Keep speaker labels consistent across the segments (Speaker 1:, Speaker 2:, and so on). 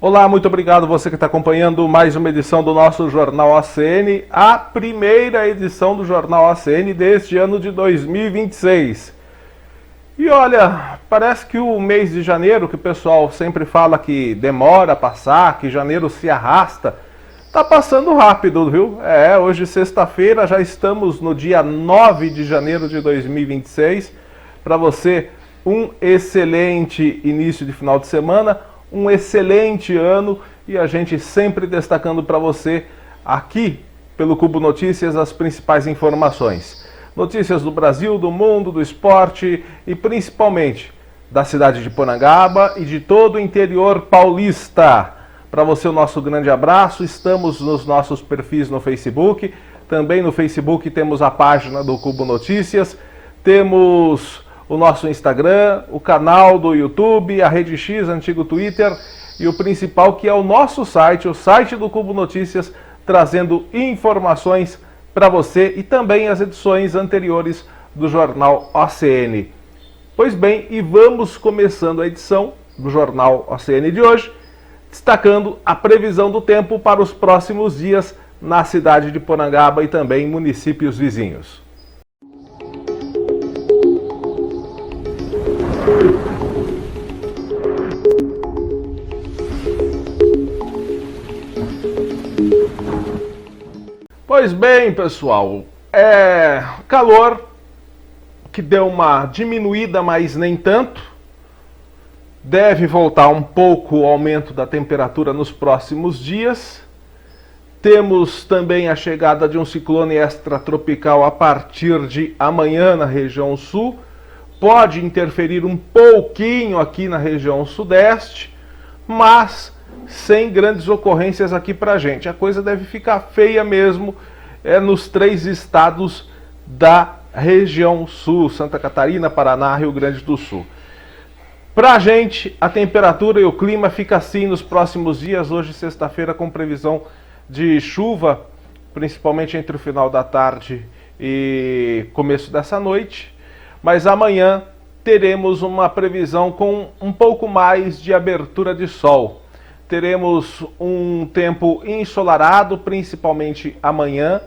Speaker 1: Olá, muito obrigado você que está acompanhando mais uma edição do nosso Jornal ACN, a primeira edição do Jornal ACN deste ano de 2026. E olha, parece que o mês de janeiro, que o pessoal sempre fala que demora a passar, que janeiro se arrasta, tá passando rápido, viu? Hoje sexta-feira, já estamos no dia 9 de janeiro de 2026. Para você, um excelente início de final de semana, um excelente ano e a gente sempre destacando para você aqui pelo Cubo Notícias as principais informações. Notícias do Brasil, do mundo, do esporte e principalmente da cidade de Porangaba e de todo o interior paulista. Para você o nosso grande abraço, estamos nos nossos perfis no Facebook, também no Facebook temos a página do Cubo Notícias, temos o nosso Instagram, o canal do YouTube, a Rede X, antigo Twitter e o principal que é o nosso site, o site do Cubo Notícias, trazendo informações para você e também as edições anteriores do Jornal ACN. Pois bem, e vamos começando a edição do Jornal ACN de hoje, destacando a previsão do tempo para os próximos dias na cidade de Porangaba e também em municípios vizinhos. Pois bem, pessoal, calor que deu uma diminuída, mas nem tanto. Deve voltar um pouco o aumento da temperatura nos próximos dias. Temos também a chegada de um ciclone extratropical a partir de amanhã na região sul. Pode interferir um pouquinho aqui na região sudeste, mas sem grandes ocorrências aqui pra gente. A coisa deve ficar feia mesmo nos 3 estados da região sul, Santa Catarina, Paraná, Rio Grande do Sul. Pra gente, a temperatura e o clima fica assim nos próximos dias. Hoje, sexta-feira, com previsão de chuva, principalmente entre o final da tarde e começo dessa noite. Mas amanhã teremos uma previsão com um pouco mais de abertura de sol. Teremos um tempo ensolarado, principalmente amanhã,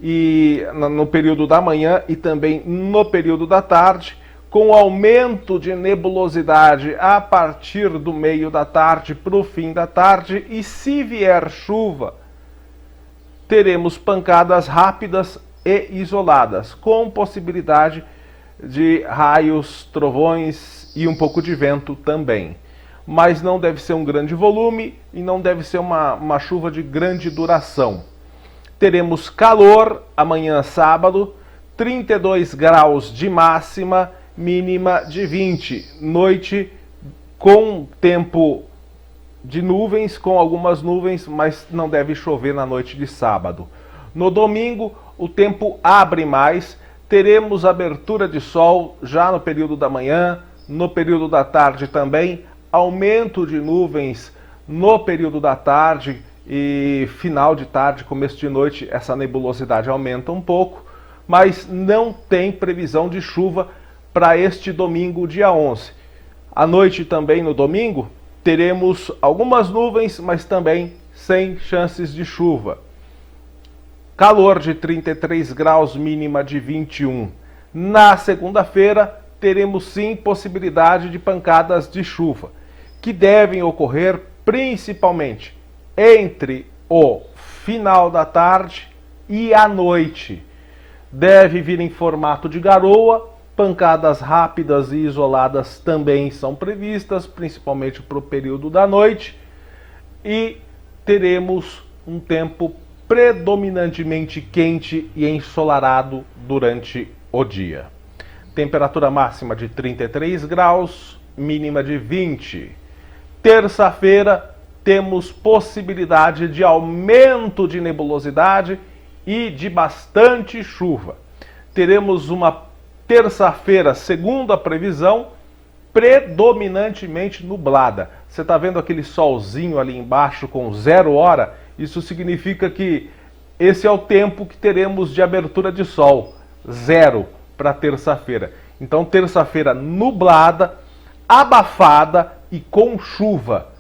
Speaker 1: e no período da manhã e também no período da tarde, com aumento de nebulosidade a partir do meio da tarde para o fim da tarde. E se vier chuva, teremos pancadas rápidas e isoladas, com possibilidade de raios, trovões e um pouco de vento também. Mas não deve ser um grande volume e não deve ser uma chuva de grande duração. Teremos calor amanhã sábado, 32 graus de máxima, mínima de 20. Noite com tempo de nuvens, com algumas nuvens, mas não deve chover na noite de sábado. No domingo o tempo abre mais, teremos abertura de sol já no período da manhã, no período da tarde também, aumento de nuvens no período da tarde e final de tarde, começo de noite, essa nebulosidade aumenta um pouco, mas não tem previsão de chuva para este domingo, dia 11. À noite também no domingo, teremos algumas nuvens, mas também sem chances de chuva. Calor de 33 graus, mínima de 21. Na segunda-feira, teremos sim possibilidade de pancadas de chuva, que devem ocorrer principalmente entre o final da tarde e a noite. Deve vir em formato de garoa, pancadas rápidas e isoladas também são previstas, principalmente para o período da noite, e teremos um tempo predominantemente quente e ensolarado durante o dia. Temperatura máxima de 33 graus, mínima de 20. Terça-feira temos possibilidade de aumento de nebulosidade e de bastante chuva. Teremos uma terça-feira, segundo a previsão, predominantemente nublada. Você está vendo aquele solzinho ali embaixo com 0 hora? Isso significa que esse é o tempo que teremos de abertura de sol, 0 para terça-feira. Então, terça-feira nublada, abafada e com chuva.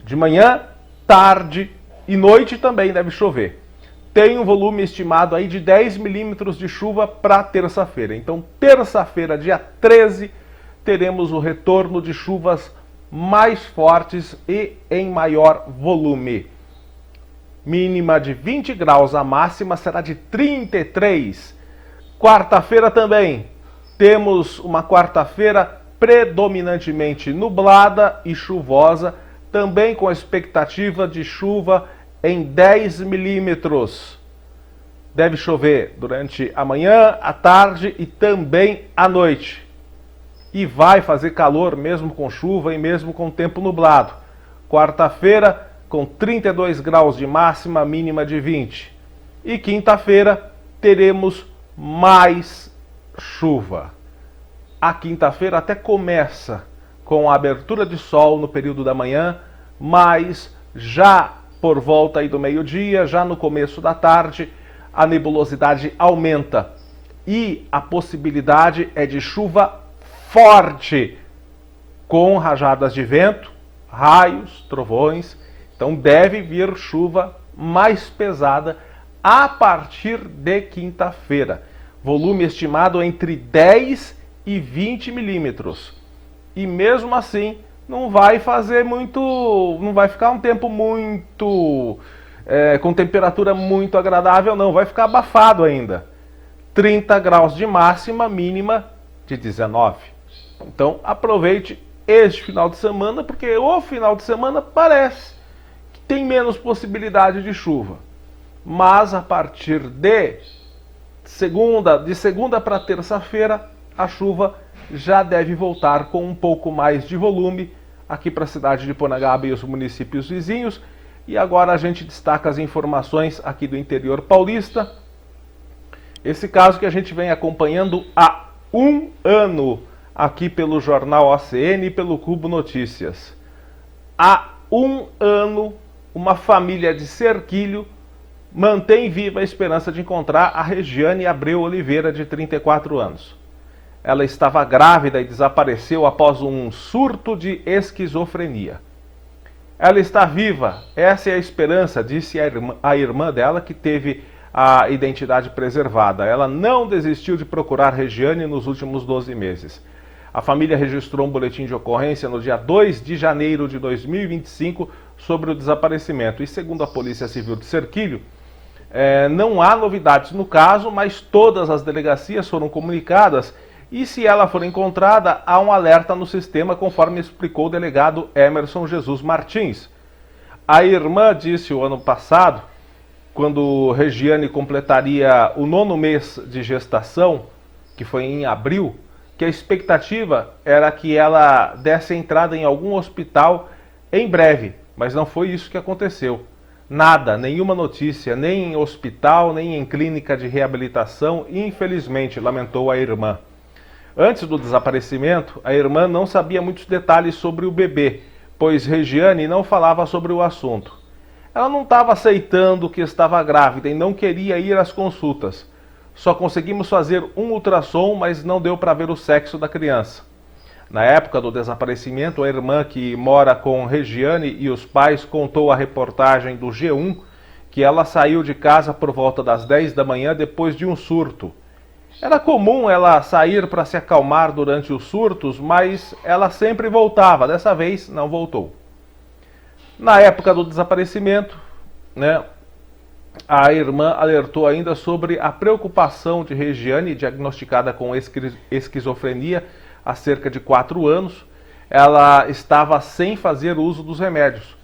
Speaker 1: De manhã, tarde e noite também deve chover. Tem um volume estimado aí de 10 milímetros de chuva para terça-feira. Então, terça-feira, dia 13, teremos o retorno de chuvas mais fortes e em maior volume. Mínima de 20 graus, a máxima será de 33. Quarta-feira também. Temos uma quarta-feira predominantemente nublada e chuvosa, também com a expectativa de chuva em 10 milímetros. Deve chover durante a manhã, a tarde e também à noite. E vai fazer calor mesmo com chuva e mesmo com tempo nublado. Quarta-feira com 32 graus de máxima, mínima de 20. E quinta-feira teremos mais chuva. A quinta-feira até começa com a abertura de sol no período da manhã, mas já por volta aí do meio-dia, já no começo da tarde, a nebulosidade aumenta e a possibilidade é de chuva forte, com rajadas de vento, raios, trovões. Então deve vir chuva mais pesada a partir de quinta-feira. Volume estimado entre 10 e 20 milímetros. E mesmo assim, não vai fazer muito, não vai ficar um tempo muito, com temperatura muito agradável, não. Vai ficar abafado ainda. 30 graus de máxima, mínima de 19. Então aproveite este final de semana, porque o final de semana parece que tem menos possibilidade de chuva. Mas a partir de segunda para terça-feira, a chuva já deve voltar com um pouco mais de volume aqui para a cidade de Porangaba e os municípios vizinhos. E agora a gente destaca as informações aqui do interior paulista. Esse caso que a gente vem acompanhando há um ano aqui pelo jornal ACN e pelo Cubo Notícias. Há um ano, uma família de Cerquilho mantém viva a esperança de encontrar a Regiane Abreu Oliveira, de 34 anos. Ela estava grávida e desapareceu após um surto de esquizofrenia. Ela está viva, essa é a esperança, disse a irmã dela, que teve a identidade preservada. Ela não desistiu de procurar Regiane nos últimos 12 meses. A família registrou um boletim de ocorrência no dia 2 de janeiro de 2025 sobre o desaparecimento. E segundo a Polícia Civil de Cerquilho, não há novidades no caso, mas todas as delegacias foram comunicadas e se ela for encontrada, há um alerta no sistema, conforme explicou o delegado Emerson Jesus Martins. A irmã disse o ano passado, quando Regiane completaria o 9º mês de gestação, que foi em abril, que a expectativa era que ela desse entrada em algum hospital em breve, mas não foi isso que aconteceu. Nada, nenhuma notícia, nem em hospital, nem em clínica de reabilitação, infelizmente, lamentou a irmã. Antes do desaparecimento, a irmã não sabia muitos detalhes sobre o bebê, pois Regiane não falava sobre o assunto. Ela não estava aceitando que estava grávida e não queria ir às consultas. Só conseguimos fazer um ultrassom, mas não deu para ver o sexo da criança. Na época do desaparecimento, a irmã que mora com Regiane e os pais contou à reportagem do G1 que ela saiu de casa por volta das 10 da manhã depois de um surto. Era comum ela sair para se acalmar durante os surtos, mas ela sempre voltava, dessa vez não voltou. Na época do desaparecimento, a irmã alertou ainda sobre a preocupação de Regiane, diagnosticada com esquizofrenia há cerca de 4 anos. Ela estava sem fazer uso dos remédios.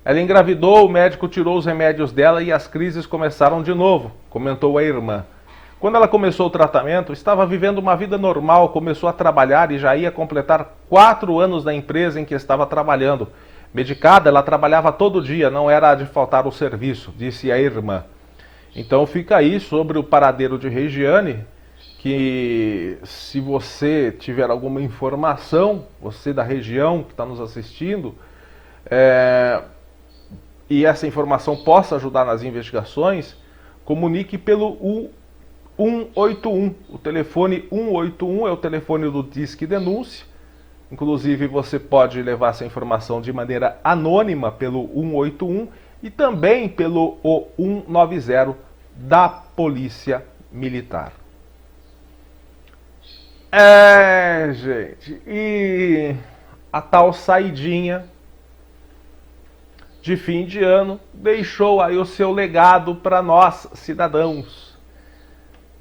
Speaker 1: Ela engravidou, o médico tirou os remédios dela e as crises começaram de novo, comentou a irmã. Quando ela começou o tratamento, estava vivendo uma vida normal, começou a trabalhar e já ia completar 4 anos na empresa em que estava trabalhando. Medicada, ela trabalhava todo dia, não era de faltar o serviço, disse a irmã. Então fica aí sobre o paradeiro de Regiane, que se você tiver alguma informação, você da região que está nos assistindo, e essa informação possa ajudar nas investigações, comunique pelo 181. O telefone 181 é o telefone do Disque Denúncia. Inclusive, você pode levar essa informação de maneira anônima pelo 181 e também pelo 190 da Polícia Militar. Gente, e a tal saidinha de fim de ano deixou aí o seu legado para nós, cidadãos.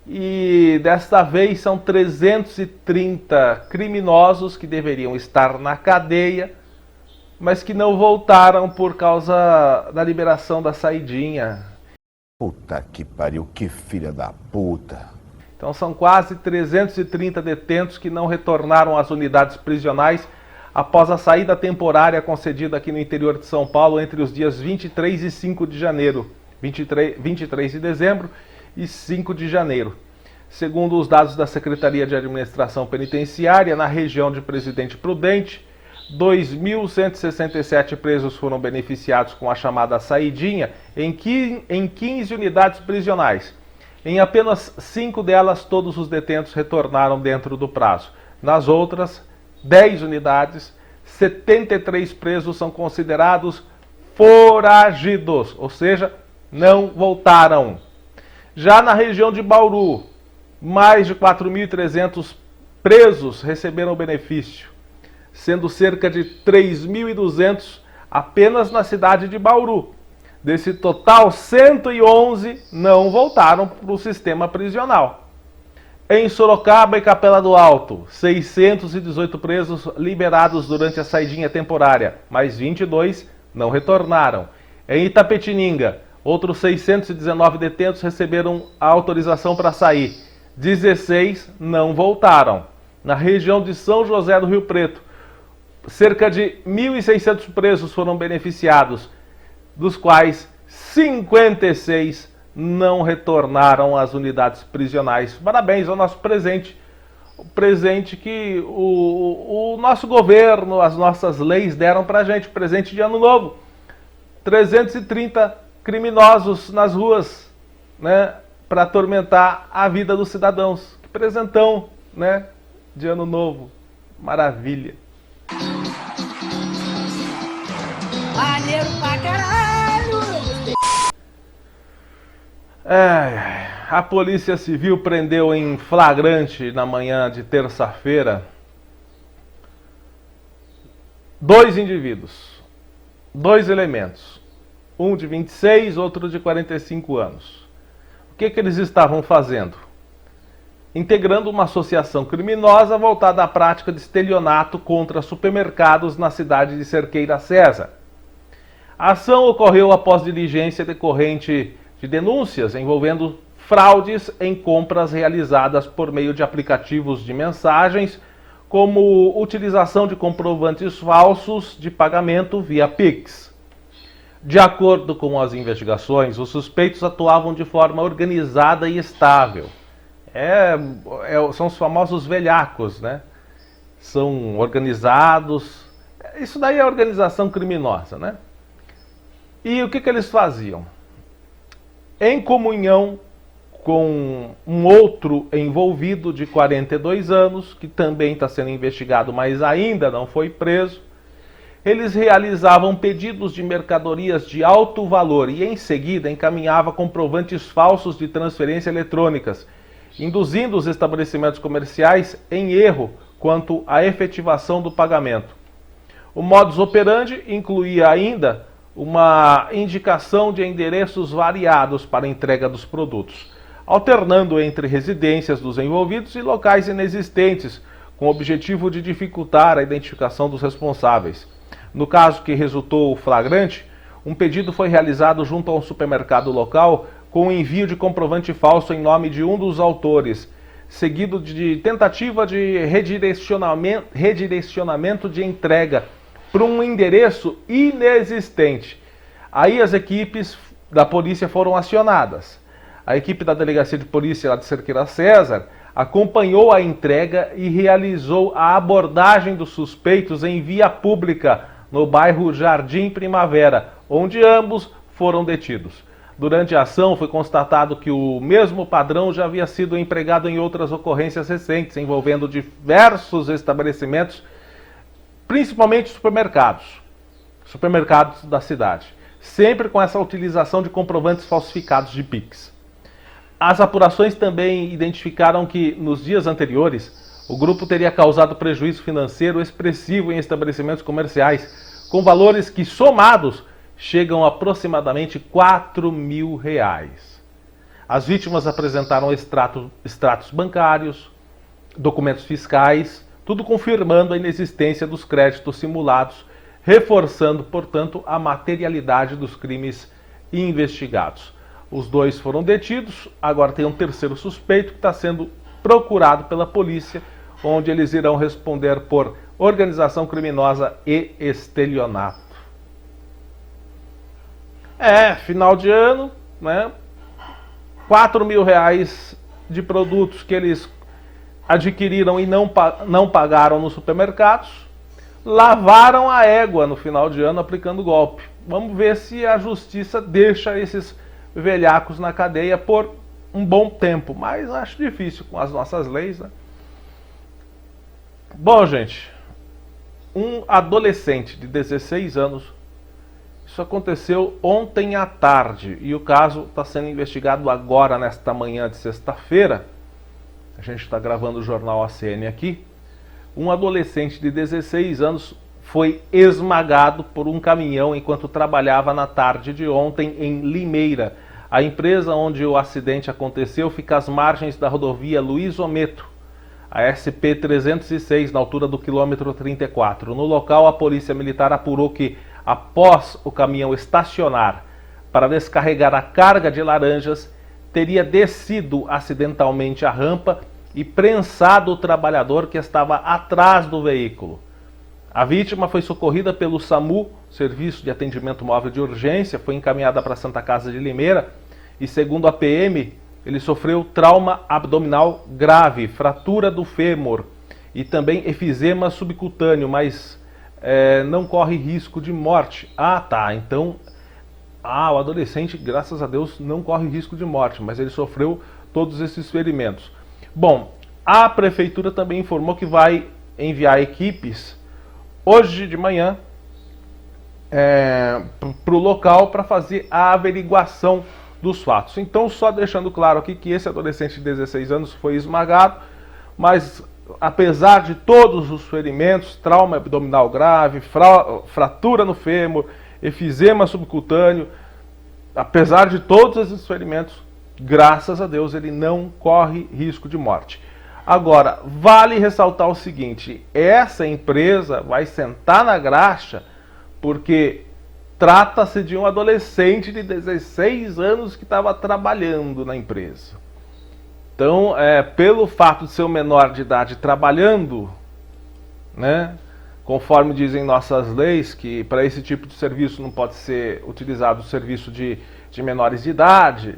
Speaker 1: E desta vez são 330 criminosos que deveriam estar na cadeia, mas que não voltaram por causa da liberação da saidinha.
Speaker 2: Puta que pariu, que filha da puta.
Speaker 1: Então são quase 330 detentos que não retornaram às unidades prisionais após a saída temporária concedida aqui no interior de São Paulo entre os dias 23 e 5 de janeiro, 23 de dezembro e 5 de janeiro. Segundo os dados da Secretaria de Administração Penitenciária, na região de Presidente Prudente, 2.167 presos foram beneficiados com a chamada saidinha em 15 unidades prisionais. Em apenas 5 delas, todos os detentos retornaram dentro do prazo. Nas outras 10 unidades, 73 presos são considerados foragidos, ou seja, não voltaram. Já na região de Bauru, mais de 4.300 presos receberam benefício, sendo cerca de 3.200 apenas na cidade de Bauru. Desse total, 111 não voltaram para o sistema prisional. Em Sorocaba e Capela do Alto, 618 presos liberados durante a saidinha temporária, mas 22 não retornaram. Em Itapetininga, outros 619 detentos receberam a autorização para sair. 16 não voltaram. Na região de São José do Rio Preto, cerca de 1.600 presos foram beneficiados, dos quais 56 não retornaram às unidades prisionais. Parabéns ao nosso presente, o presente que o nosso governo, as nossas leis deram pra gente, presente de ano novo. 330 criminosos nas ruas, né, para atormentar a vida dos cidadãos. Que presentão, né, de ano novo. Maravilha.
Speaker 3: Maneiro pra caralho!
Speaker 1: A Polícia Civil prendeu em flagrante na manhã de terça-feira 2 indivíduos, 2 elementos, um de 26, outro de 45 anos. O que eles estavam fazendo? Integrando uma associação criminosa voltada à prática de estelionato contra supermercados na cidade de Cerqueira César. A ação ocorreu após diligência decorrente de denúncias envolvendo fraudes em compras realizadas por meio de aplicativos de mensagens, como utilização de comprovantes falsos de pagamento via Pix. De acordo com as investigações, os suspeitos atuavam de forma organizada e estável. São os famosos velhacos, né? São organizados. Isso daí é organização criminosa, né? E o que eles faziam? Em comunhão com um outro envolvido de 42 anos, que também está sendo investigado, mas ainda não foi preso, eles realizavam pedidos de mercadorias de alto valor e em seguida encaminhava comprovantes falsos de transferência eletrônicas, induzindo os estabelecimentos comerciais em erro quanto à efetivação do pagamento. O modus operandi incluía ainda uma indicação de endereços variados para a entrega dos produtos, alternando entre residências dos envolvidos e locais inexistentes, com o objetivo de dificultar a identificação dos responsáveis. No caso que resultou flagrante, um pedido foi realizado junto a um supermercado local com o envio de comprovante falso em nome de um dos autores, seguido de tentativa de redirecionamento de entrega para um endereço inexistente. Aí as equipes da polícia foram acionadas. A equipe da Delegacia de Polícia lá de Cerqueira César acompanhou a entrega e realizou a abordagem dos suspeitos em via pública no bairro Jardim Primavera, onde ambos foram detidos. Durante a ação foi constatado que o mesmo padrão já havia sido empregado em outras ocorrências recentes, envolvendo diversos estabelecimentos principalmente supermercados da cidade, sempre com essa utilização de comprovantes falsificados de Pix. As apurações também identificaram que, nos dias anteriores, o grupo teria causado prejuízo financeiro expressivo em estabelecimentos comerciais, com valores que, somados, chegam a aproximadamente R$4.000. As vítimas apresentaram extratos bancários, documentos fiscais, tudo confirmando a inexistência dos créditos simulados, reforçando, portanto, a materialidade dos crimes investigados. Os dois foram detidos, agora tem um terceiro suspeito que está sendo procurado pela polícia, onde eles irão responder por organização criminosa e estelionato. Final de ano, né? R$4.000 de produtos que eles adquiriram e não pagaram nos supermercados, lavaram a égua no final de ano aplicando golpe. Vamos ver se a justiça deixa esses velhacos na cadeia por um bom tempo, mas acho difícil com as nossas leis, né? Bom, gente, um adolescente de 16 anos, isso aconteceu ontem à tarde e o caso está sendo investigado agora, nesta manhã de sexta-feira. A gente está gravando o jornal ACN aqui. Um adolescente de 16 anos foi esmagado por um caminhão enquanto trabalhava na tarde de ontem em Limeira. A empresa onde o acidente aconteceu fica às margens da rodovia Luiz Ometo, a SP-306, na altura do quilômetro 34. No local, a polícia militar apurou que, após o caminhão estacionar para descarregar a carga de laranjas, teria descido acidentalmente a rampa e prensado o trabalhador que estava atrás do veículo. A vítima foi socorrida pelo SAMU, Serviço de Atendimento Móvel de Urgência, foi encaminhada para a Santa Casa de Limeira e, segundo a PM, ele sofreu trauma abdominal grave, fratura do fêmur e também efizema subcutâneo, mas não corre risco de morte. Então o adolescente, graças a Deus, não corre risco de morte, mas ele sofreu todos esses ferimentos. Bom, a prefeitura também informou que vai enviar equipes hoje de manhã para o local para fazer a averiguação dos fatos. Então, só deixando claro aqui que esse adolescente de 16 anos foi esmagado, mas apesar de todos os ferimentos, trauma abdominal grave, fratura no fêmur, efizema subcutâneo, apesar de todos esses ferimentos, graças a Deus ele não corre risco de morte. Agora, vale ressaltar o seguinte, essa empresa vai sentar na graxa porque trata-se de um adolescente de 16 anos que estava trabalhando na empresa. Então, pelo fato de ser um menor de idade trabalhando, né, conforme dizem nossas leis, que para esse tipo de serviço não pode ser utilizado o serviço de menores de idade,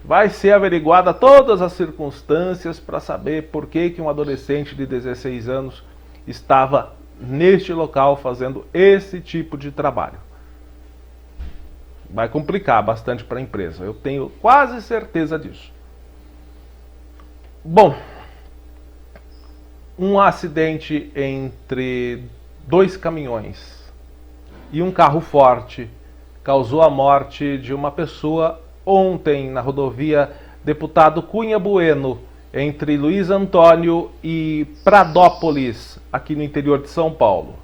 Speaker 1: vai ser averiguada todas as circunstâncias para saber por que um adolescente de 16 anos estava neste local fazendo esse tipo de trabalho. Vai complicar bastante para a empresa, eu tenho quase certeza disso. Bom, um acidente entre dois caminhões e um carro forte causou a morte de uma pessoa ontem na rodovia Deputado Cunha Bueno, entre Luiz Antônio e Pradópolis, aqui no interior de São Paulo.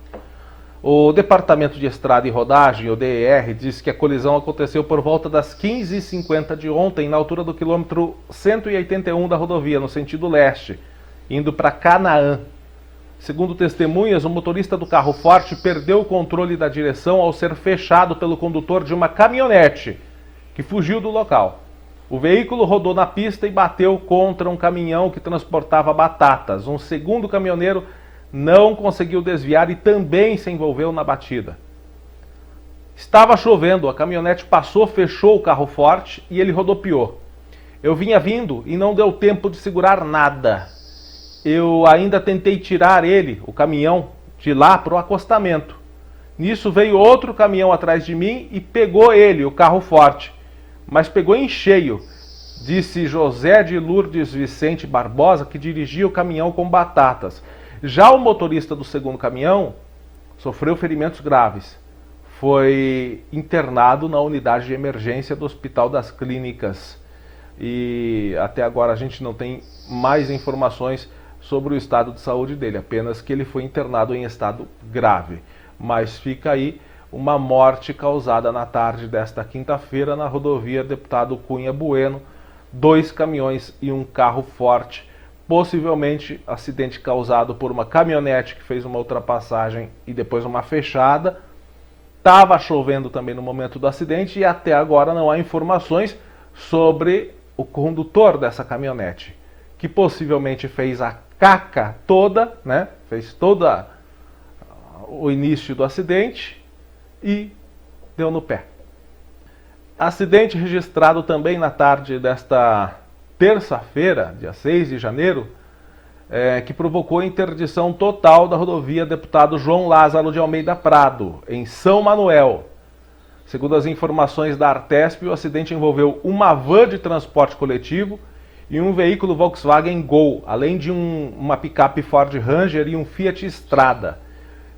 Speaker 1: O Departamento de Estrada e Rodagem, o DER, diz que a colisão aconteceu por volta das 15h50 de ontem, na altura do quilômetro 181 da rodovia, no sentido leste, indo para Canaã. Segundo testemunhas, o motorista do carro forte perdeu o controle da direção ao ser fechado pelo condutor de uma caminhonete, que fugiu do local. O veículo rodou na pista e bateu contra um caminhão que transportava batatas. Um segundo caminhoneiro não conseguiu desviar e também se envolveu na batida. Estava chovendo, a caminhonete passou, fechou o carro forte e ele rodopiou. Eu vinha vindo e não deu tempo de segurar nada. Eu ainda tentei tirar ele, o caminhão, de lá para o acostamento. Nisso veio outro caminhão atrás de mim e pegou ele, o carro forte. Mas pegou em cheio, disse José de Lourdes Vicente Barbosa, que dirigia o caminhão com batatas. Já o motorista do segundo caminhão sofreu ferimentos graves. Foi internado na unidade de emergência do Hospital das Clínicas. E até agora a gente não tem mais informações sobre o estado de saúde dele, apenas que ele foi internado em estado grave. Mas fica aí uma morte causada na tarde desta quinta-feira na rodovia Deputado Cunha Bueno, 2 caminhões e um carro forte, possivelmente acidente causado por uma caminhonete que fez uma ultrapassagem e depois uma fechada. Estava chovendo também no momento do acidente e até agora não há informações sobre o condutor dessa caminhonete, que possivelmente fez a caca toda, né? Fez todo o início do acidente e deu no pé. Acidente registrado também na tarde desta terça-feira, dia 6 de janeiro, que provocou interdição total da rodovia Deputado João Lázaro de Almeida Prado, em São Manuel. Segundo as informações da Artesp, o acidente envolveu uma van de transporte coletivo e um veículo Volkswagen Gol, além de uma picape Ford Ranger e um Fiat Strada.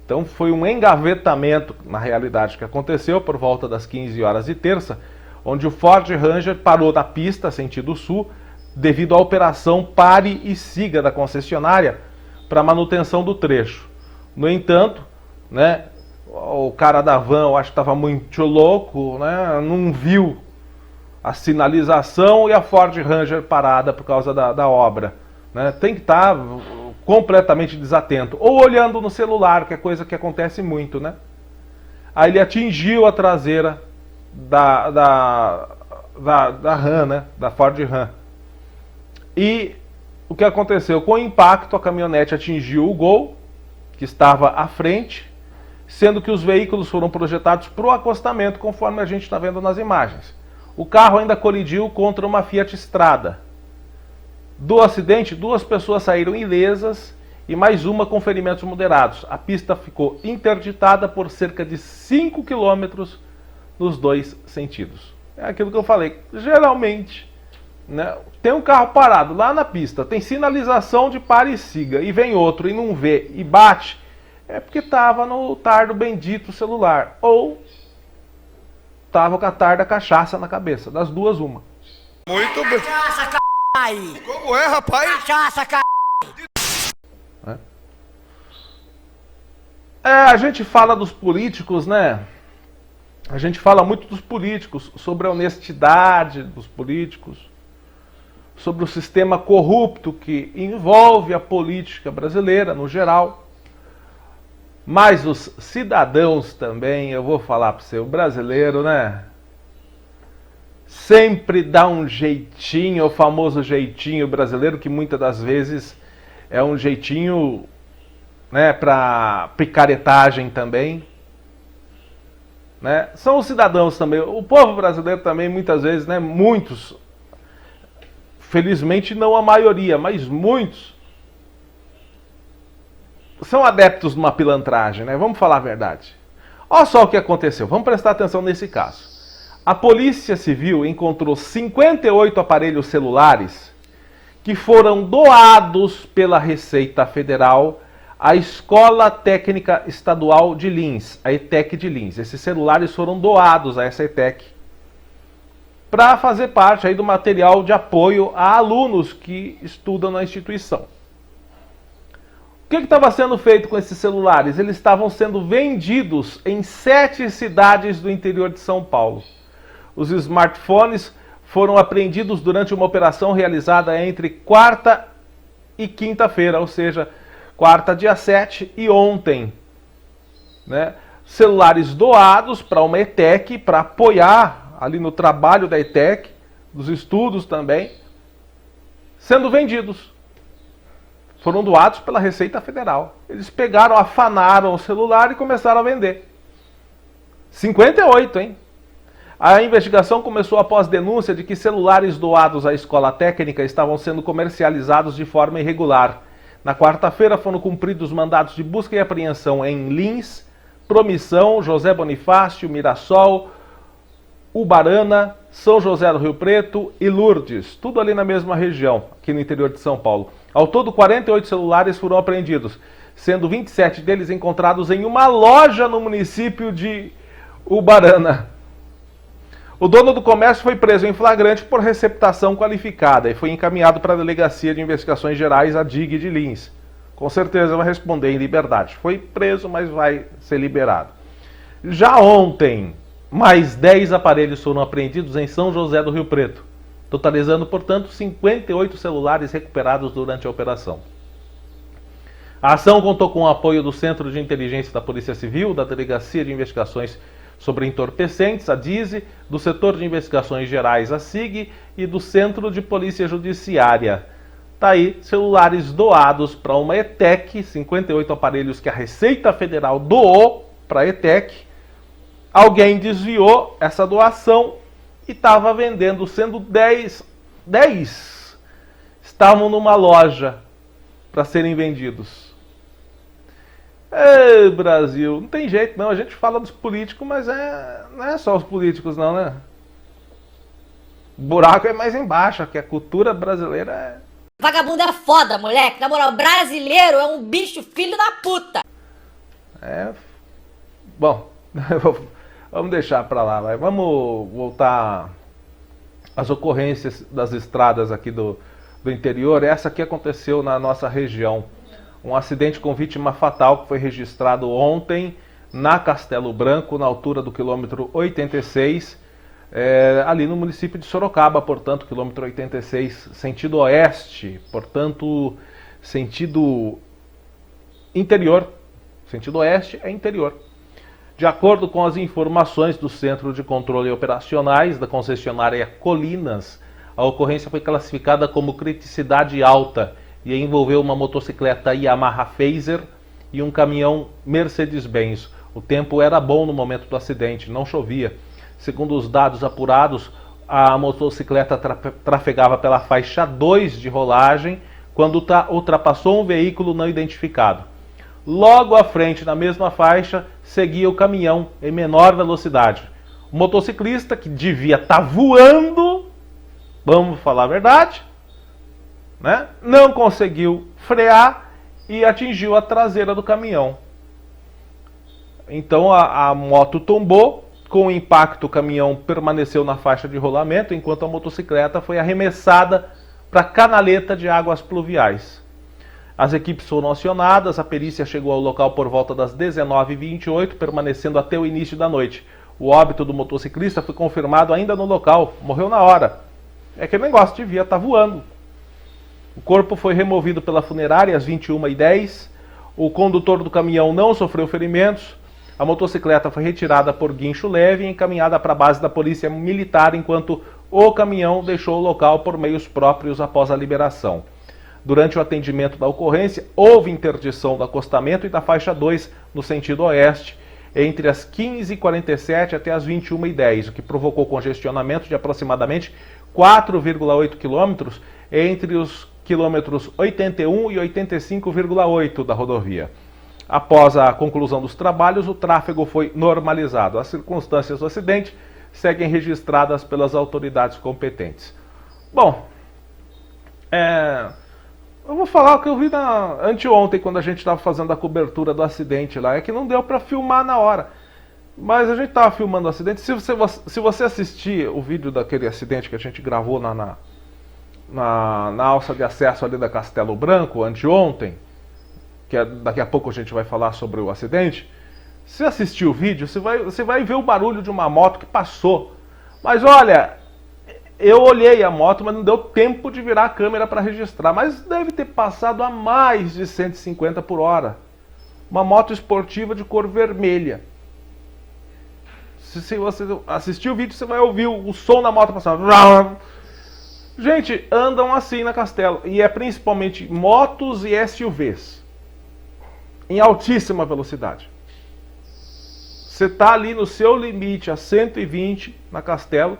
Speaker 1: Então foi um engavetamento, na realidade, que aconteceu por volta das 15 horas de terça, onde o Ford Ranger parou na pista, sentido sul, devido à operação Pare e Siga da concessionária para manutenção do trecho. No entanto, né, o cara da van, eu acho que estava muito louco, né, não viu a sinalização e a Ford Ranger parada por causa da obra. Né? Tem que estar completamente desatento, ou olhando no celular, que é coisa que acontece muito, né? Aí ele atingiu a traseira da Ram, né? Da Ford Ram. E o que aconteceu? Com o impacto, a caminhonete atingiu o Gol, que estava à frente, sendo que os veículos foram projetados para o acostamento, conforme a gente está vendo nas imagens. O carro ainda colidiu contra uma Fiat Strada. Do acidente, 2 pessoas saíram ilesas e mais uma com ferimentos moderados. A pista ficou interditada por cerca de 5 quilômetros nos 2 sentidos. É aquilo que eu falei. Geralmente, né, tem um carro parado lá na pista, tem sinalização de pare e siga, e vem outro e não vê e bate, é porque estava no tardo bendito celular, ou estava com a tarda cachaça na cabeça. Das duas, uma.
Speaker 4: Muito bem.
Speaker 3: Cachaça, caralho!
Speaker 4: Como é, rapaz?
Speaker 3: Cachaça, caralho!
Speaker 1: A gente fala dos políticos, né? A gente fala muito dos políticos, sobre a honestidade dos políticos, sobre o sistema corrupto que envolve a política brasileira no geral. Mas os cidadãos também, eu vou falar para você, o brasileiro, né? Sempre dá um jeitinho, o famoso jeitinho brasileiro, que muitas das vezes é um jeitinho, né, para picaretagem também. Né? São os cidadãos também, o povo brasileiro também, muitas vezes, né, muitos, felizmente não a maioria, mas muitos, são adeptos de uma pilantragem, né? Vamos falar a verdade. Olha só o que aconteceu, vamos prestar atenção nesse caso. A Polícia Civil encontrou 58 aparelhos celulares que foram doados pela Receita Federal à Escola Técnica Estadual de Lins, a ETEC de Lins. Esses celulares foram doados a essa ETEC para fazer parte aí do material de apoio a alunos que estudam na instituição. O que estava sendo feito com esses celulares? Eles estavam sendo vendidos em 7 cidades do interior de São Paulo. Os smartphones foram apreendidos durante uma operação realizada entre quarta e quinta-feira, ou seja, quarta dia 7 e ontem. Né? Celulares doados para uma ETEC, para apoiar ali no trabalho da ETEC, dos estudos também, sendo vendidos. Foram doados pela Receita Federal. Eles pegaram, afanaram o celular e começaram a vender. 58, hein? A investigação começou após denúncia de que celulares doados à escola técnica estavam sendo comercializados de forma irregular. Na quarta-feira foram cumpridos mandados de busca e apreensão em Lins, Promissão, José Bonifácio, Mirassol, Ubarana, São José do Rio Preto e Lourdes, tudo ali na mesma região, aqui no interior de São Paulo. Ao todo, 48 celulares foram apreendidos, sendo 27 deles encontrados em uma loja no município de Ubarana. O dono do comércio foi preso em flagrante por receptação qualificada e foi encaminhado para a Delegacia de Investigações Gerais, a DIG de Lins. Com certeza vai responder em liberdade. Foi preso, mas vai ser liberado. Já ontem, mais 10 aparelhos foram apreendidos em São José do Rio Preto, totalizando, portanto, 58 celulares recuperados durante a operação. A ação contou com o apoio do Centro de Inteligência da Polícia Civil, da Delegacia de Investigações sobre Entorpecentes, a DISE, do Setor de Investigações Gerais, a SIG, e do Centro de Polícia Judiciária. Tá aí, celulares doados para uma ETEC, 58 aparelhos que a Receita Federal doou para a ETEC. Alguém desviou essa doação e estava vendendo, sendo 10 estavam numa loja para serem vendidos. Ei, Brasil, não tem jeito não, a gente fala dos políticos, mas não é só os políticos não, né? O buraco é mais embaixo, que a cultura brasileira é...
Speaker 3: Vagabundo é foda, moleque. Na moral, brasileiro é um bicho filho da puta.
Speaker 1: Bom, vamos deixar pra lá, vai. Vamos voltar às ocorrências das estradas aqui do interior. Essa aqui aconteceu na nossa região. Um acidente com vítima fatal que foi registrado ontem na Castelo Branco, na altura do quilômetro 86, ali no município de Sorocaba, portanto, quilômetro 86, sentido oeste, portanto, sentido interior. Sentido oeste é interior. De acordo com as informações do Centro de Controle Operacionais da concessionária Colinas, a ocorrência foi classificada como criticidade alta e envolveu uma motocicleta Yamaha Fazer e um caminhão Mercedes-Benz. O tempo era bom no momento do acidente, não chovia. Segundo os dados apurados, a motocicleta trafegava pela faixa 2 de rolagem quando ultrapassou um veículo não identificado. Logo à frente, na mesma faixa, seguia o caminhão em menor velocidade. O motociclista, que devia estar voando, vamos falar a verdade, né? Não conseguiu frear e atingiu a traseira do caminhão. Então a moto tombou. Com o impacto, o caminhão permaneceu na faixa de rolamento, enquanto a motocicleta foi arremessada para a canaleta de águas pluviais. As equipes foram acionadas, a perícia chegou ao local por volta das 19h28, permanecendo até o início da noite. O óbito do motociclista foi confirmado ainda no local, morreu na hora. É aquele negócio, devia estar voando. O corpo foi removido pela funerária às 21h10, o condutor do caminhão não sofreu ferimentos. A motocicleta foi retirada por guincho leve e encaminhada para a base da Polícia Militar, enquanto o caminhão deixou o local por meios próprios após a liberação. Durante o atendimento da ocorrência, houve interdição do acostamento e da faixa 2 no sentido oeste, entre as 15h47 até as 21h10, o que provocou congestionamento de aproximadamente 4,8 quilômetros entre os quilômetros 81 e 85,8 da rodovia. Após a conclusão dos trabalhos, o tráfego foi normalizado. As circunstâncias do acidente seguem registradas pelas autoridades competentes. Bom, eu vou falar o que eu vi anteontem, quando a gente estava fazendo a cobertura do acidente lá. É que não deu para filmar na hora. Mas a gente estava filmando o acidente. Se você assistir o vídeo daquele acidente que a gente gravou na alça de acesso ali da Castelo Branco, anteontem, que daqui a pouco a gente vai falar sobre o acidente. Se assistir o vídeo, você vai ver o barulho de uma moto que passou. Mas olha, eu olhei a moto, mas não deu tempo de virar a câmera para registrar. Mas deve ter passado a mais de 150 por hora. Uma moto esportiva de cor vermelha. Se você assistir o vídeo, você vai ouvir o som da moto passando. Gente, andam assim na Castelo. E é principalmente motos e SUVs. Em altíssima velocidade. Você está ali no seu limite a 120 na Castelo,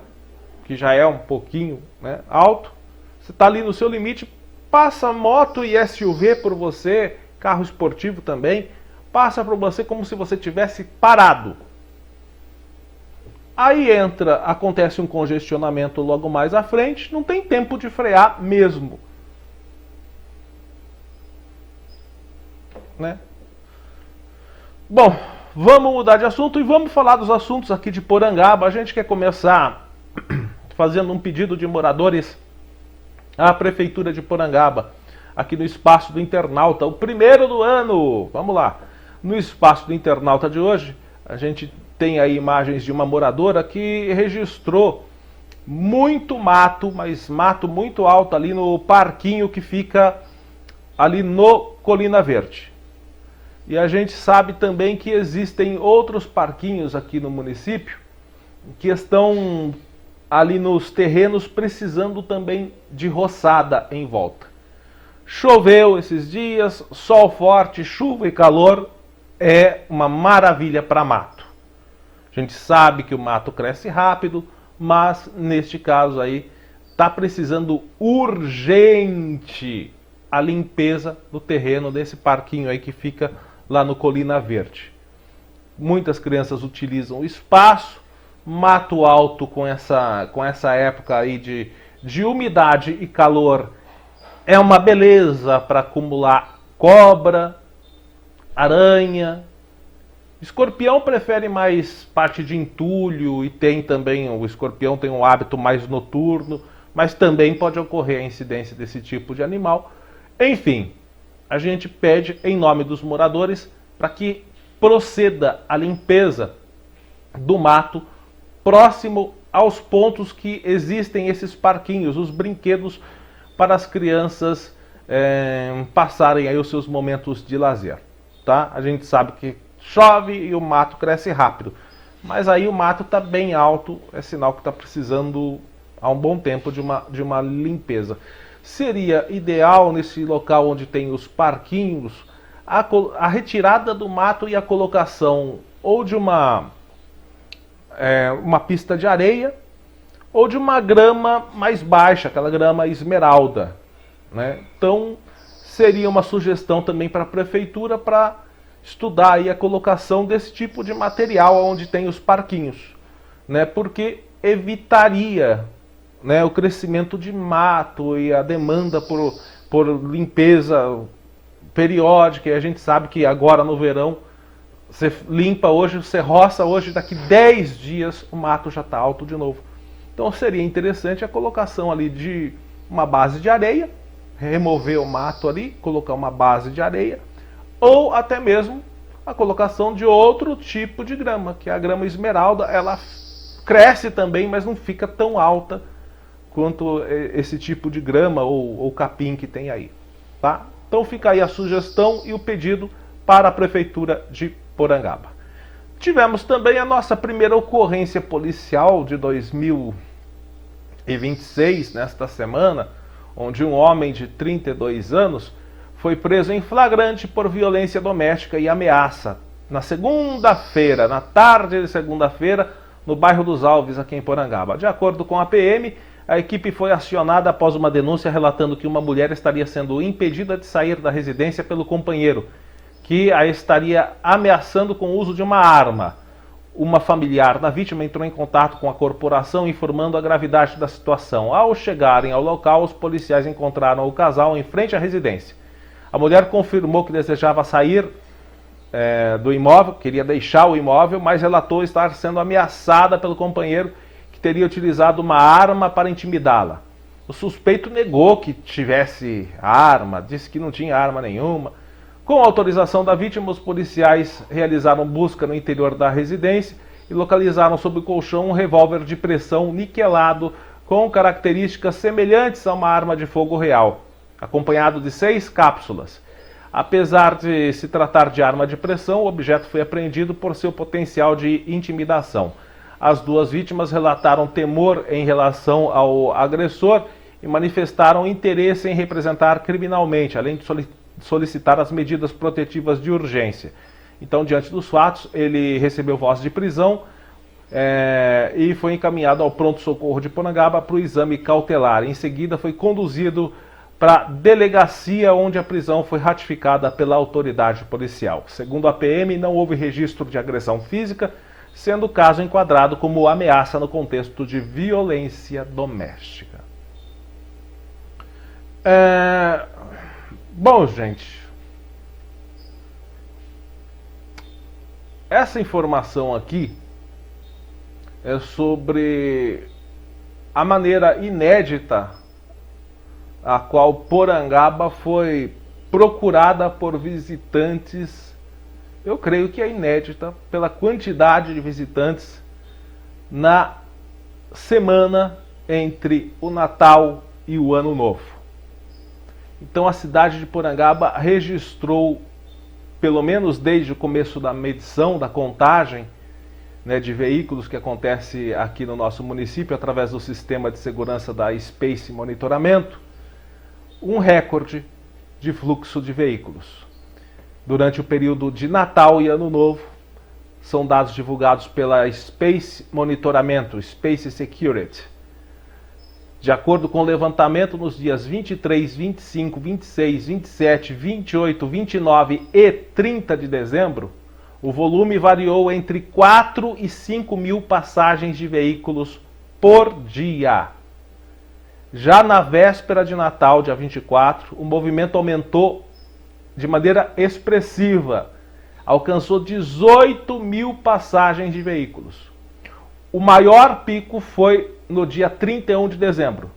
Speaker 1: que já é um pouquinho, né, alto. Você está ali no seu limite, passa moto e SUV por você, carro esportivo também, passa por você como se você tivesse parado. Aí acontece um congestionamento logo mais à frente, não tem tempo de frear mesmo. né? Bom, vamos mudar de assunto e vamos falar dos assuntos aqui de Porangaba. A gente quer começar fazendo um pedido de moradores à Prefeitura de Porangaba, aqui no Espaço do Internauta, o primeiro do ano. Vamos lá. No Espaço do Internauta de hoje, a gente tem aí imagens de uma moradora que registrou muito mato, mas mato muito alto ali no parquinho que fica ali no Colina Verde. E a gente sabe também que existem outros parquinhos aqui no município que estão ali nos terrenos precisando também de roçada em volta. Choveu esses dias, sol forte, chuva e calor, é uma maravilha para mato. A gente sabe que o mato cresce rápido, mas neste caso aí está precisando urgente a limpeza do terreno desse parquinho aí que fica lá no Colina Verde. Muitas crianças utilizam o espaço, mato alto com essa época aí de umidade e calor é uma beleza para acumular cobra, aranha. Escorpião prefere mais parte de entulho e tem também, o escorpião tem um hábito mais noturno, mas também pode ocorrer a incidência desse tipo de animal. Enfim, a gente pede em nome dos moradores para que proceda a limpeza do mato próximo aos pontos que existem esses parquinhos, os brinquedos para as crianças passarem aí os seus momentos de lazer, tá? A gente sabe que chove e o mato cresce rápido, mas aí o mato está bem alto, é sinal que está precisando há um bom tempo de uma limpeza. Seria ideal nesse local onde tem os parquinhos a retirada do mato e a colocação ou de uma pista de areia ou de uma grama mais baixa, aquela grama esmeralda, né? Então seria uma sugestão também para a prefeitura para estudar aí a colocação desse tipo de material onde tem os parquinhos, né? Porque evitaria, né, o crescimento de mato e a demanda por limpeza periódica. E a gente sabe que agora no verão você limpa hoje, você roça hoje, daqui 10 dias o mato já está alto de novo. Então seria interessante a colocação ali de uma base de areia, remover o mato ali, colocar uma base de areia, ou até mesmo a colocação de outro tipo de grama, que é a grama esmeralda. Ela cresce também, mas não fica tão alta quanto esse tipo de grama ou capim que tem aí, tá? Então fica aí a sugestão e o pedido para a Prefeitura de Porangaba. Tivemos também a nossa primeira ocorrência policial de 2026, nesta semana, onde um homem de 32 anos foi preso em flagrante por violência doméstica e ameaça. Na segunda-feira, na tarde de segunda-feira, no bairro dos Alves, aqui em Porangaba. De acordo com a PM, a equipe foi acionada após uma denúncia relatando que uma mulher estaria sendo impedida de sair da residência pelo companheiro, que a estaria ameaçando com o uso de uma arma. Uma familiar da vítima entrou em contato com a corporação informando a gravidade da situação. Ao chegarem ao local, os policiais encontraram o casal em frente à residência. A mulher confirmou que desejava sair do imóvel, queria deixar o imóvel, mas relatou estar sendo ameaçada pelo companheiro, que teria utilizado uma arma para intimidá-la. O suspeito negou que tivesse arma, disse que não tinha arma nenhuma. Com a autorização da vítima, os policiais realizaram busca no interior da residência e localizaram sob o colchão um revólver de pressão niquelado com características semelhantes a uma arma de fogo real, acompanhado de 6 cápsulas. Apesar de se tratar de arma de pressão, o objeto foi apreendido por seu potencial de intimidação. As duas vítimas relataram temor em relação ao agressor e manifestaram interesse em representar criminalmente, além de solicitar as medidas protetivas de urgência. Então, diante dos fatos, ele recebeu voz de prisão e foi encaminhado ao pronto-socorro de Porangaba para o exame cautelar. Em seguida, foi conduzido para a delegacia, onde a prisão foi ratificada pela autoridade policial. Segundo a PM, não houve registro de agressão física, sendo o caso enquadrado como ameaça no contexto de violência doméstica. Bom, gente, essa informação aqui é sobre a maneira inédita a qual Porangaba foi procurada por visitantes. Eu creio que é inédita pela quantidade de visitantes na semana entre o Natal e o Ano Novo. Então a cidade de Porangaba registrou, pelo menos desde o começo da medição, da contagem, né, de veículos que acontece aqui no nosso município através do sistema de segurança da Space Monitoramento, um recorde de fluxo de veículos. Durante o período de Natal e Ano Novo, são dados divulgados pela Space Monitoramento, Space Security. De acordo com o levantamento, nos dias 23, 25, 26, 27, 28, 29 e 30 de dezembro, o volume variou entre 4 e 5 mil passagens de veículos por dia. Já na véspera de Natal, dia 24, o movimento aumentou de maneira expressiva. Alcançou 18 mil passagens de veículos. O maior pico foi no dia 31 de dezembro.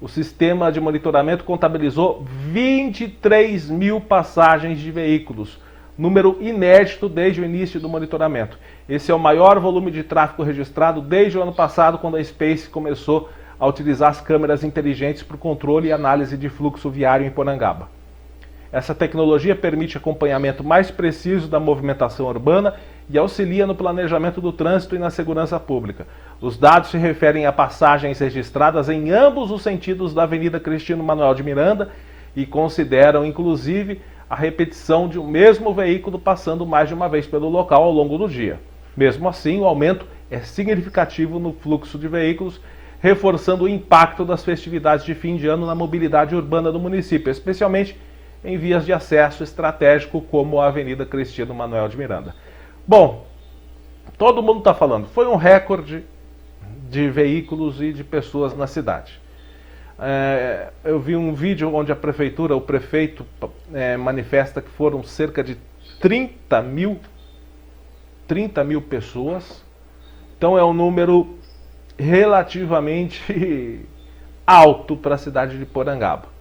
Speaker 1: O sistema de monitoramento contabilizou 23 mil passagens de veículos, número inédito desde o início do monitoramento. Esse é o maior volume de tráfego registrado desde o ano passado, quando a Space começou a utilizar as câmeras inteligentes para o controle e análise de fluxo viário em Porangaba. Essa tecnologia permite acompanhamento mais preciso da movimentação urbana e auxilia no planejamento do trânsito e na segurança pública. Os dados se referem a passagens registradas em ambos os sentidos da Avenida Cristino Manuel de Miranda e consideram, inclusive, a repetição de um mesmo veículo passando mais de uma vez pelo local ao longo do dia. Mesmo assim, o aumento é significativo no fluxo de veículos, reforçando o impacto das festividades de fim de ano na mobilidade urbana do município, especialmente em vias de acesso estratégico como a Avenida Cristino Manuel de Miranda. Bom, todo mundo está falando, foi um recorde de veículos e de pessoas na cidade. Eu vi um vídeo onde a prefeitura, o prefeito manifesta que foram cerca de 30 mil pessoas. Então é um número relativamente alto para a cidade de Porangaba.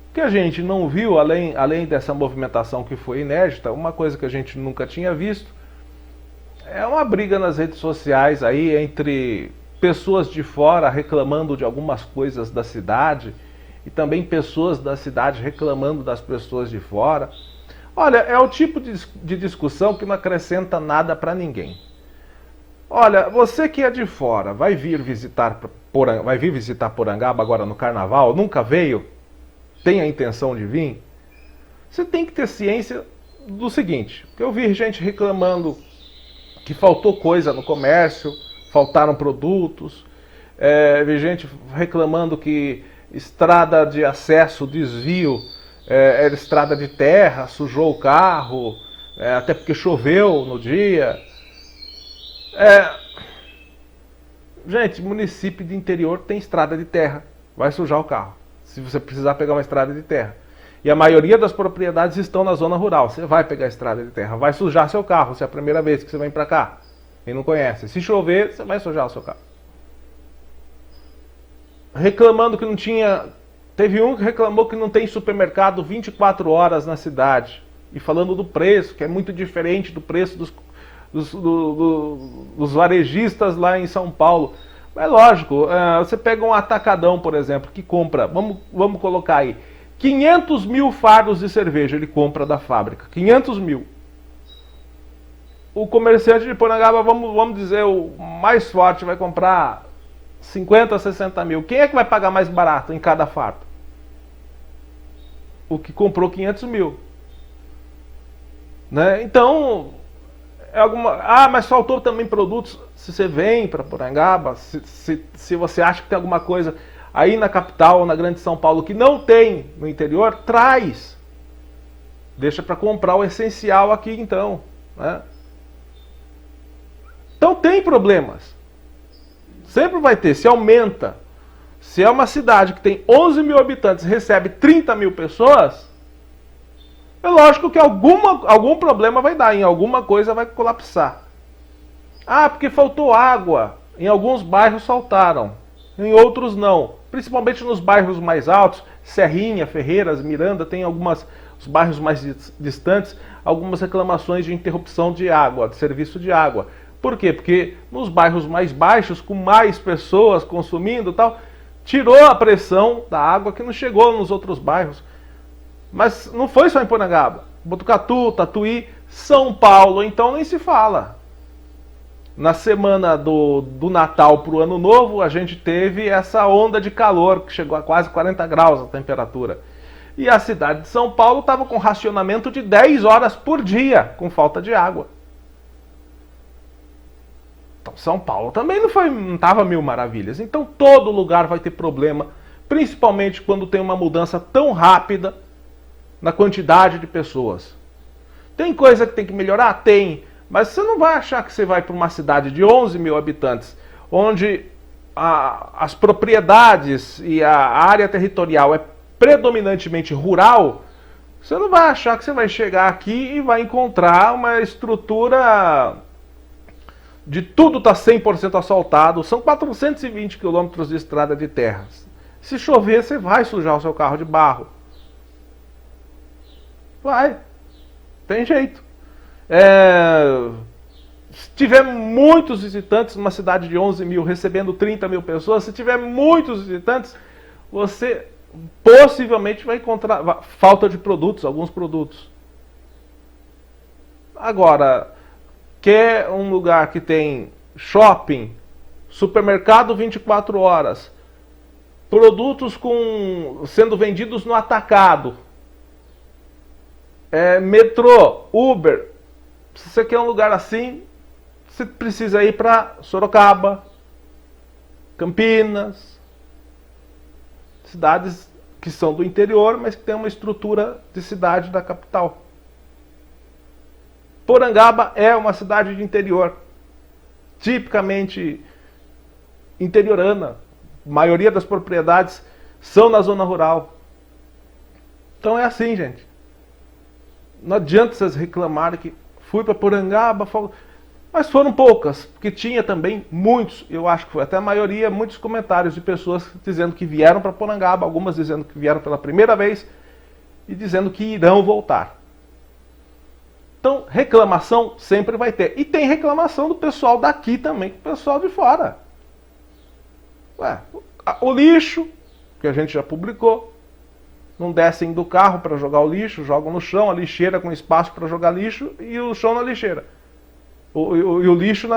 Speaker 1: O que a gente não viu, além dessa movimentação que foi inédita, uma coisa que a gente nunca tinha visto, é uma briga nas redes sociais aí entre pessoas de fora reclamando de algumas coisas da cidade e também pessoas da cidade reclamando das pessoas de fora. Olha, é o tipo de discussão que não acrescenta nada para ninguém. Olha, você que é de fora, vai vir visitar Porangaba agora no Carnaval, nunca veio, tem a intenção de vir, você tem que ter ciência do seguinte, que eu vi gente reclamando que faltou coisa no comércio, faltaram produtos, vi gente reclamando que estrada de acesso, desvio, era estrada de terra, sujou o carro, até porque choveu no dia. Gente, município de interior tem estrada de terra, vai sujar o carro, se você precisar pegar uma estrada de terra. E a maioria das propriedades estão na zona rural, você vai pegar a estrada de terra, vai sujar seu carro, se é a primeira vez que você vem para cá. Quem não conhece, se chover, você vai sujar o seu carro. Reclamando que não tinha... Teve um que reclamou que não tem supermercado 24 horas na cidade. E falando do preço, que é muito diferente do preço dos varejistas lá em São Paulo. Mas lógico, você pega um atacadão, por exemplo, que compra, vamos colocar aí, 500 mil fardos de cerveja ele compra da fábrica, 500 mil. O comerciante de Porangaba, vamos dizer, o mais forte, vai comprar 50, 60 mil. Quem é que vai pagar mais barato em cada fardo? O que comprou 500 mil. Né? Então, mas faltou também produtos. Se você vem para Porangaba, se você acha que tem alguma coisa aí na capital ou na grande São Paulo que não tem no interior, traz. Deixa para comprar o essencial aqui então. Né? Então tem problemas. Sempre vai ter. Se aumenta. Se é uma cidade que tem 11 mil habitantes e recebe 30 mil pessoas, É lógico que algum problema vai dar, em alguma coisa vai colapsar. Ah, porque faltou água. Em alguns bairros faltaram, em outros não. Principalmente nos bairros mais altos, Serrinha, Ferreiras, Miranda, tem os bairros mais distantes, algumas reclamações de interrupção de água, de serviço de água. Por quê? Porque nos bairros mais baixos, com mais pessoas consumindo e tal, tirou a pressão da água que não chegou nos outros bairros. Mas não foi só em Porangaba. Botucatu, Tatuí, São Paulo, então nem se fala. Na semana do Natal para o Ano Novo, a gente teve essa onda de calor, que chegou a quase 40 graus a temperatura. E a cidade de São Paulo estava com racionamento de 10 horas por dia, com falta de água. Então São Paulo também não estava mil maravilhas. Então todo lugar vai ter problema, principalmente quando tem uma mudança tão rápida na quantidade de pessoas. Tem coisa que tem que melhorar? Tem. Mas você não vai achar que você vai para uma cidade de 11 mil habitantes, onde as propriedades e a área territorial é predominantemente rural. Você não vai achar que você vai chegar aqui e vai encontrar uma estrutura de tudo está 100% asfaltado. São 420 quilômetros de estrada de terra. Se chover, você vai sujar o seu carro de barro. Vai. Tem jeito. Se tiver muitos visitantes numa cidade de 11 mil, recebendo 30 mil pessoas, se tiver muitos visitantes, você possivelmente vai encontrar falta de produtos, alguns produtos. Agora, quer um lugar que tem shopping, supermercado 24 horas, produtos sendo vendidos no atacado, metrô, Uber. Se você quer um lugar assim, você precisa ir para Sorocaba, Campinas, cidades que são do interior, mas que têm uma estrutura de cidade da capital. Porangaba é uma cidade de interior, tipicamente interiorana. A maioria das propriedades são na zona rural. Então é assim, gente. Não adianta vocês reclamarem que fui para Porangaba, mas foram poucas, porque tinha também muitos, eu acho que foi até a maioria, muitos comentários de pessoas dizendo que vieram para Porangaba, algumas dizendo que vieram pela primeira vez e dizendo que irão voltar. Então, reclamação sempre vai ter. E tem reclamação do pessoal daqui também, do pessoal de fora. O lixo, que a gente já publicou, não descem do carro para jogar o lixo, jogam no chão, a lixeira com espaço para jogar lixo e o chão na lixeira. E o lixo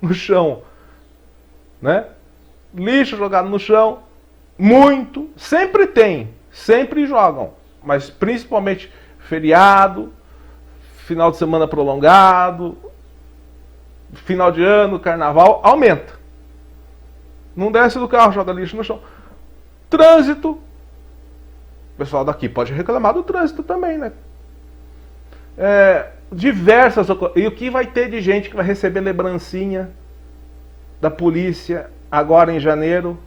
Speaker 1: no chão. Né? Lixo jogado no chão, muito, sempre tem, sempre jogam. Mas principalmente feriado, final de semana prolongado, final de ano, carnaval, aumenta. Não desce do carro, joga lixo no chão. Trânsito. O pessoal daqui pode reclamar do trânsito também, né? Diversas ocorrências. E o que vai ter de gente que vai receber lembrancinha da polícia agora em janeiro?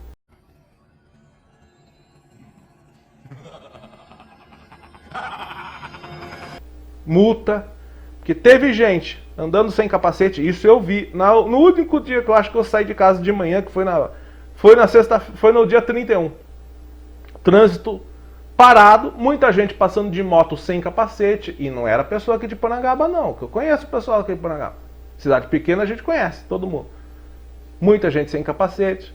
Speaker 1: Multa. Porque teve gente andando sem capacete, isso eu vi. No único dia que eu acho que eu saí de casa de manhã, que foi na sexta, foi no dia 31. Trânsito parado, muita gente passando de moto sem capacete, e não era pessoa aqui de Porangaba não, que eu conheço o pessoal aqui de Porangaba. Cidade pequena a gente conhece, todo mundo. Muita gente sem capacete.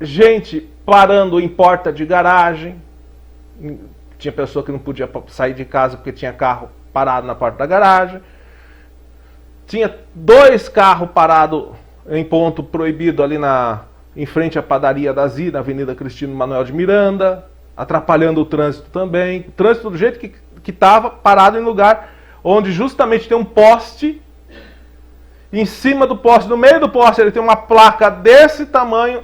Speaker 1: Gente parando em porta de garagem. Tinha pessoa que não podia sair de casa porque tinha carro parado na porta da garagem. Tinha 2 carros parados em ponto proibido ali em frente à padaria da Zi, na Avenida Cristino Manuel de Miranda, atrapalhando o trânsito também. O trânsito do jeito que estava, parado em lugar onde justamente tem um poste. Em cima do poste, no meio do poste, ele tem uma placa desse tamanho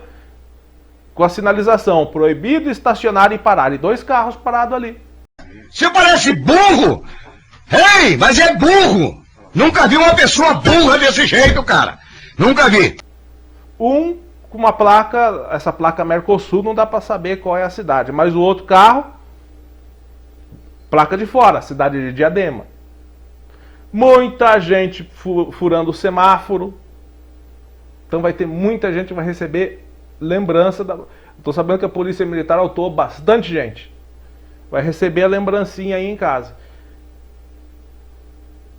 Speaker 1: com a sinalização: proibido estacionar e parar. E 2 carros parados ali.
Speaker 5: Você parece burro! Ei, mas é burro! Nunca vi uma pessoa burra desse jeito, cara! Nunca vi!
Speaker 1: Com uma placa, essa placa Mercosul, não dá para saber qual é a cidade. Mas o outro carro, Placa de fora, cidade de Diadema. Muita gente furando o semáforo. Então vai ter muita gente que vai receber lembrança. Estou sabendo que a Polícia Militar autuou bastante gente. Vai receber a lembrancinha aí em casa.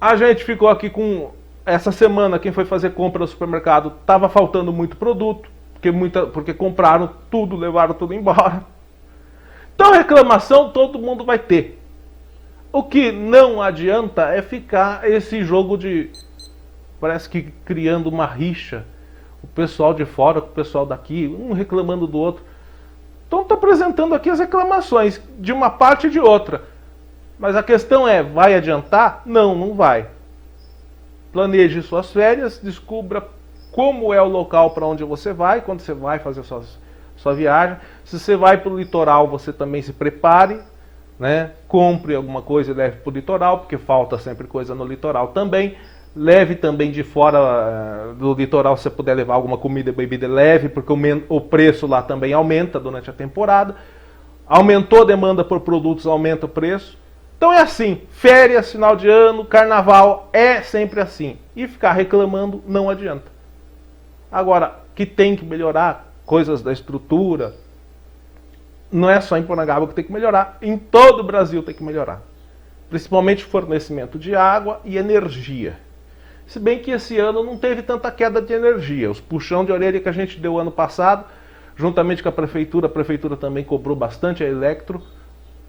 Speaker 1: A gente ficou aqui com... Essa semana, quem foi fazer compra no supermercado, estava faltando muito produto. Porque compraram tudo, levaram tudo embora. Então reclamação todo mundo vai ter. O que não adianta é ficar esse jogo de... Parece que criando uma rixa. O pessoal de fora com o pessoal daqui, um reclamando do outro. Então estou apresentando aqui as reclamações de uma parte e de outra. Mas a questão é, vai adiantar? Não, não vai. Planeje suas férias, descubra como é o local para onde você vai, quando você vai fazer sua viagem. Se você vai para o litoral, você também se prepare, né? Compre alguma coisa e leve para o litoral, porque falta sempre coisa no litoral também. Leve também de fora do litoral, se você puder levar alguma comida e bebida, leve, porque o preço lá também aumenta durante a temporada. Aumentou a demanda por produtos, aumenta o preço. Então é assim, férias, final de ano, carnaval, é sempre assim. E ficar reclamando não adianta. Agora, que tem que melhorar coisas da estrutura, não é só em Porangaba que tem que melhorar, em todo o Brasil tem que melhorar. Principalmente fornecimento de água e energia. Se bem que esse ano não teve tanta queda de energia. Os puxão de orelha que a gente deu ano passado, juntamente com a prefeitura também cobrou bastante a Electro,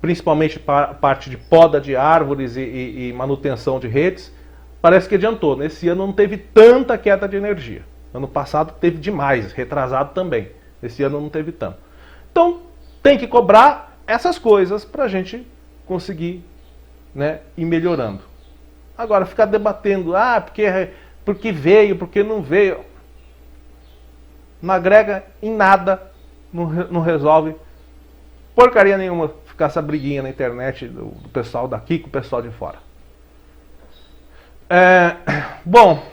Speaker 1: principalmente parte de poda de árvores e manutenção de redes. Parece que adiantou. Nesse ano não teve tanta queda de energia. Ano passado teve demais, retrasado também. Esse ano não teve tanto. Então, tem que cobrar essas coisas para a gente conseguir, né, ir melhorando. Agora, ficar debatendo, porque veio, porque não veio, não agrega em nada, não resolve porcaria nenhuma ficar essa briguinha na internet do pessoal daqui com o pessoal de fora. Bom,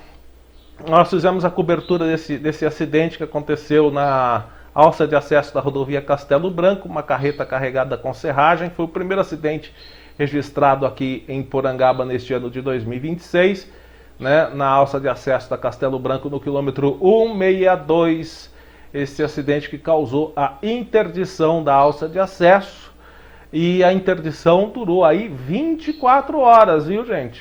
Speaker 1: nós fizemos a cobertura desse acidente que aconteceu na alça de acesso da rodovia Castelo Branco, uma carreta carregada com serragem. Foi o primeiro acidente registrado aqui em Porangaba neste ano de 2026, né, na alça de acesso da Castelo Branco no quilômetro 162, esse acidente que causou a interdição da alça de acesso, e a interdição durou aí 24 horas, viu, gente?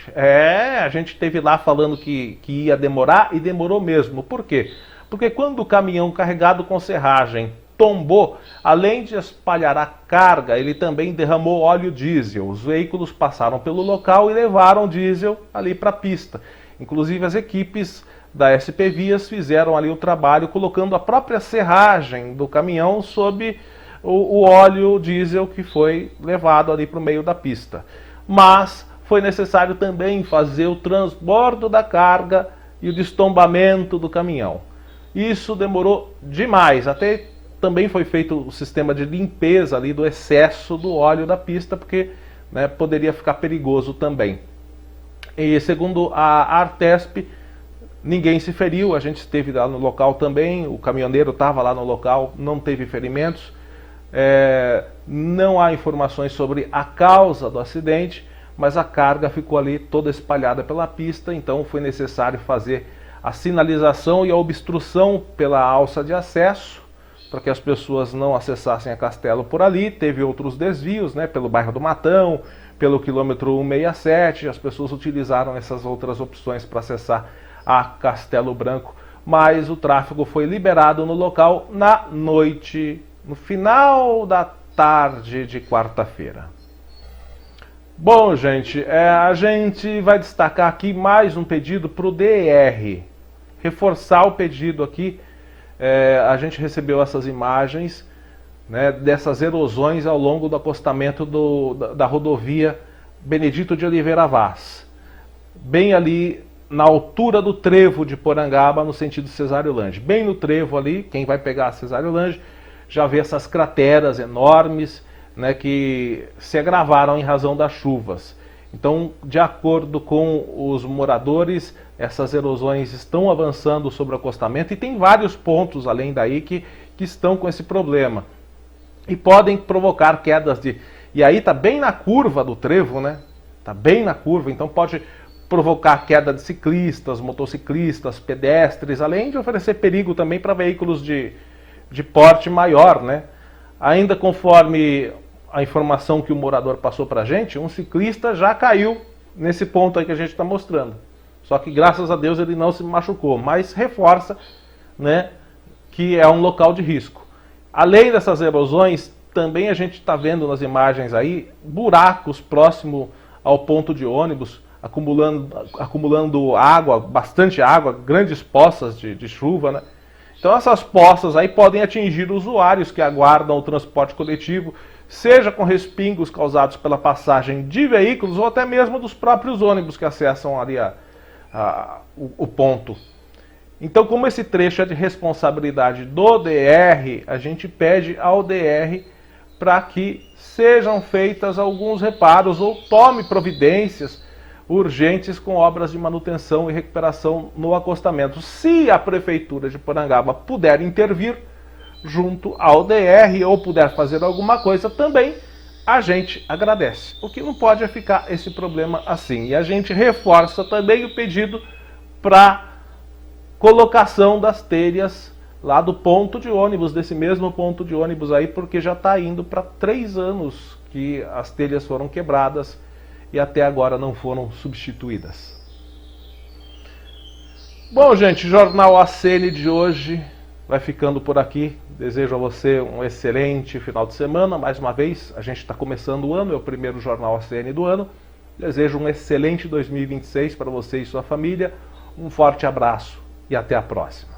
Speaker 1: A gente esteve lá falando que ia demorar, e demorou mesmo. Por quê? Porque quando o caminhão carregado com serragem tombou, além de espalhar a carga, ele também derramou óleo diesel. Os veículos passaram pelo local e levaram diesel ali para a pista. Inclusive as equipes da SP Vias fizeram ali o trabalho colocando a própria serragem do caminhão sob o óleo diesel que foi levado ali para o meio da pista. Mas foi necessário também fazer o transbordo da carga e o destombamento do caminhão. Isso demorou demais, até também foi feito o sistema de limpeza ali do excesso do óleo da pista, porque, né, poderia ficar perigoso também. E segundo a Artesp, ninguém se feriu, a gente esteve lá no local também, o caminhoneiro estava lá no local, não teve ferimentos. Não há informações sobre a causa do acidente, mas a carga ficou ali toda espalhada pela pista, então foi necessário fazer a sinalização e a obstrução pela alça de acesso, para que as pessoas não acessassem a Castelo por ali. Teve outros desvios, né, pelo bairro do Matão, pelo quilômetro 167, as pessoas utilizaram essas outras opções para acessar a Castelo Branco, mas o tráfego foi liberado no local na noite, no final da tarde de quarta-feira. Bom, gente, a gente vai destacar aqui mais um pedido para o DR. Reforçar o pedido aqui. A gente recebeu essas imagens, né, dessas erosões ao longo do acostamento da rodovia Benedito de Oliveira Vaz. Bem ali na altura do trevo de Porangaba, no sentido Cesário Lange. Bem no trevo ali, quem vai pegar a Cesário Lange já vê essas crateras enormes, né, que se agravaram em razão das chuvas. Então, de acordo com os moradores, essas erosões estão avançando sobre o acostamento, e tem vários pontos além daí que estão com esse problema. E podem provocar quedas de E aí tá bem na curva do trevo, né? Tá bem na curva, então pode provocar queda de ciclistas, motociclistas, pedestres, além de oferecer perigo também para veículos de porte maior, né? Ainda conforme a informação que o morador passou para a gente, um ciclista já caiu nesse ponto aí que a gente está mostrando. Só que graças a Deus ele não se machucou, mas reforça, né, que é um local de risco. Além dessas erosões, também a gente está vendo nas imagens aí buracos próximo ao ponto de ônibus, acumulando água, bastante água, grandes poças de chuva, né? Então essas poças aí podem atingir usuários que aguardam o transporte coletivo, seja com respingos causados pela passagem de veículos ou até mesmo dos próprios ônibus que acessam ali o ponto. Então, como esse trecho é de responsabilidade do DR, a gente pede ao DR para que sejam feitas alguns reparos ou tome providências urgentes com obras de manutenção e recuperação no acostamento. Se a Prefeitura de Porangaba puder intervir junto ao DR ou puder fazer alguma coisa também, a gente agradece. O que não pode é ficar esse problema assim. E a gente reforça também o pedido para colocação das telhas lá do ponto de ônibus, desse mesmo ponto de ônibus aí, porque já está indo para 3 anos que as telhas foram quebradas e até agora não foram substituídas. Bom, gente, Jornal ACN de hoje vai ficando por aqui. Desejo a você um excelente final de semana. Mais uma vez, a gente está começando o ano, é o primeiro Jornal ACN do ano. Desejo um excelente 2026 para você e sua família. Um forte abraço e até a próxima.